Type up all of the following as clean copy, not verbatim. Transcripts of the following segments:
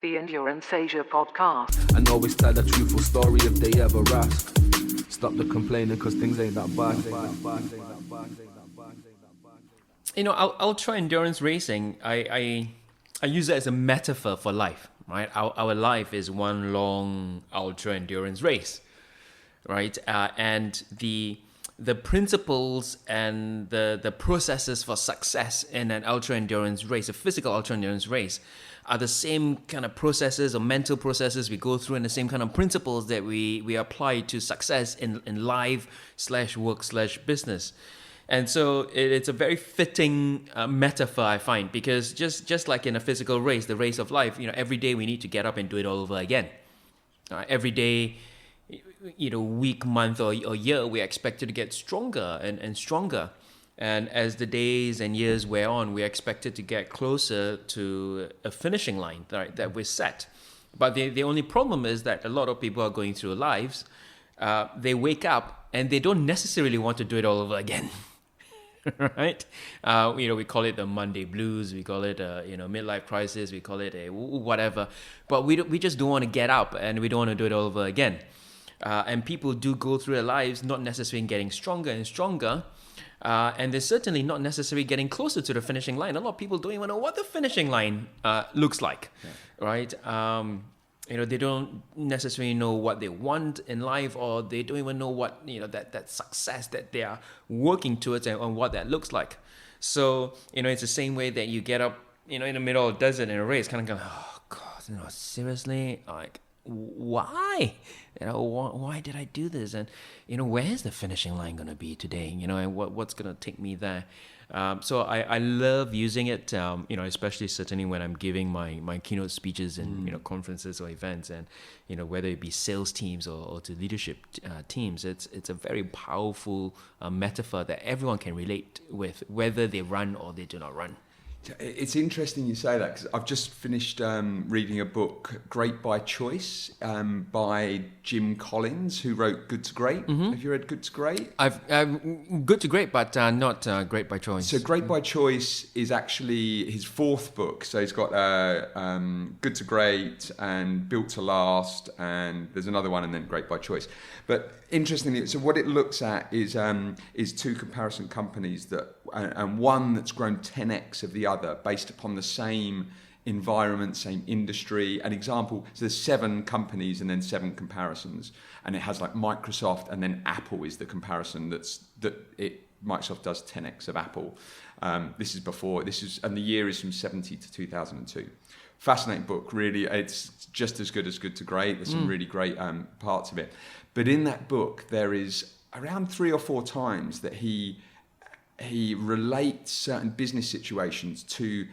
The Endurance Asia podcast. And always tell a truthful story if they ever ask. Stop the complaining because things ain't that bad. You know, ultra endurance racing, I use it as a metaphor for life, right? Our life is one long ultra endurance race, right? And the principles and the processes for success in an ultra endurance race, a physical ultra endurance race, are the same kind of processes or mental processes we go through, and the same kind of principles that we apply to success in life/work/business. And so it's a very fitting metaphor, I find, because just like in a physical race, the race of life, you know, every day we need to get up and do it all over again. Every day, you know, week, month, or year, we're expected to get stronger and stronger. And as the days and years wear on, we're expected to get closer to a finishing line that we're set. But the only problem is that a lot of people are going through lives, they wake up and they don't necessarily want to do it all over again. Right? You know, we call it the Monday blues, we call it midlife crisis, we call it a whatever. But we just don't want to get up and we don't want to do it all over again. And people do go through their lives not necessarily getting stronger and stronger. And they're certainly not necessarily getting closer to the finishing line. A lot of people don't even know what the finishing line looks like, right? You know, they don't necessarily know what they want in life, or they don't even know what, you know, that success that they are working towards and what that looks like. So, you know, it's the same way that you get up, you know, in the middle of the desert in a race, kind of going, oh God, you know, seriously, like, why? You know, why did I do this? And, you know, where's the finishing line going to be today? You know, and what's going to take me there? So I love using it, you know, especially certainly when I'm giving my keynote speeches in, you know, conferences or events, and, you know, whether it be sales teams or to leadership teams, it's a very powerful metaphor that everyone can relate with, whether they run or they do not run. It's interesting you say that, because I've just finished reading a book, Great by Choice, by Jim Collins, who wrote Good to Great. Mm-hmm. Have you read Good to Great? I've Good to Great, but not Great by Choice. So Great by Choice is actually his fourth book. So he's got Good to Great and Built to Last, and there's another one, and then Great by Choice. But interestingly, so what it looks at is two comparison companies and one that's grown 10x of the other based upon the same environment, same industry. An example, so there's 7 companies and then 7 comparisons, and it has like Microsoft, and then Apple is the comparison Microsoft does 10x of Apple. And the year is from 70 to 2002. Fascinating book, really. It's just as good as Good to Great. There's some really great parts of it. But in that book, there is around 3 or 4 times that he relates certain business situations to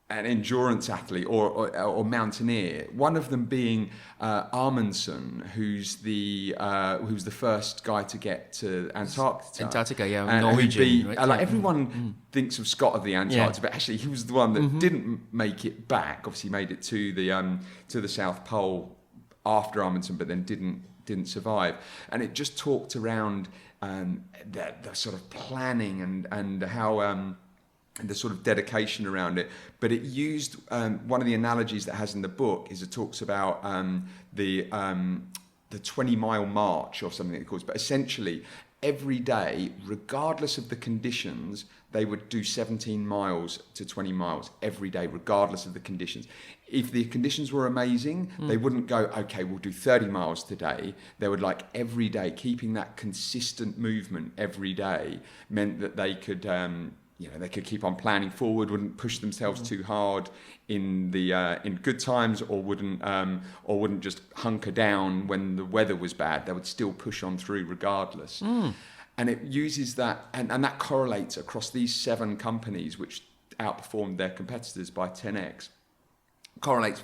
an endurance athlete or mountaineer. One of them being Amundsen, who's the first guy to get to Antarctica. Yeah, Norwegian. Right? Everyone thinks of Scott of the Antarctica, but actually he was the one that didn't make it back. Obviously, made it to the South Pole after Amundsen, but then didn't survive. And it just talked around the sort of planning and how the sort of dedication around it. But it used one of the analogies that has in the book is it talks about the 20-mile march or something it calls. But essentially, every day, regardless of the conditions, they would do 17 miles to 20 miles every day, regardless of the conditions. If the conditions were amazing, they wouldn't go, okay, we'll do 30 miles today. They would, like, every day, keeping that consistent movement every day meant that they could, they could keep on planning forward, wouldn't push themselves too hard in good times, or wouldn't just hunker down when the weather was bad. They would still push on through regardless. And it uses that, and that correlates across these 7 companies, which outperformed their competitors by 10x. Correlates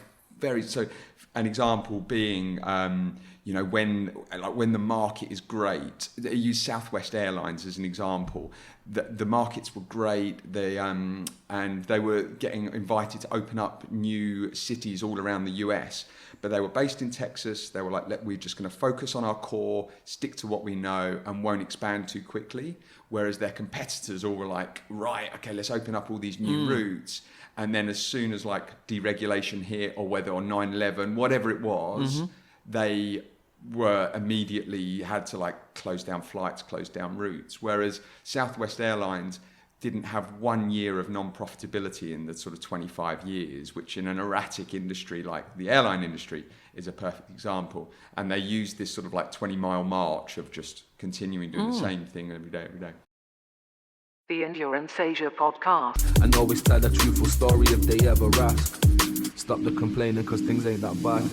so an example being when the market is great. I use Southwest Airlines as an example. The markets were great, and they were getting invited to open up new cities all around the US, but they were based in Texas. They were like, we're just going to focus on our core, stick to what we know, and won't expand too quickly. whereas their competitors all were like, right, okay, let's open up all these new routes. And then as soon as like deregulation hit, or whether on 9/11, whatever it was, they were immediately had to like close down flights, close down routes. Whereas Southwest Airlines didn't have 1 year of non-profitability in the sort of 25 years, which in an erratic industry like the airline industry is a perfect example. And they used this sort of like 20-mile march of just continuing doing the same thing every day. The Endurance Asia Podcast. And always tell the truthful story if they ever ask. Stop the complaining, cause things ain't that bad.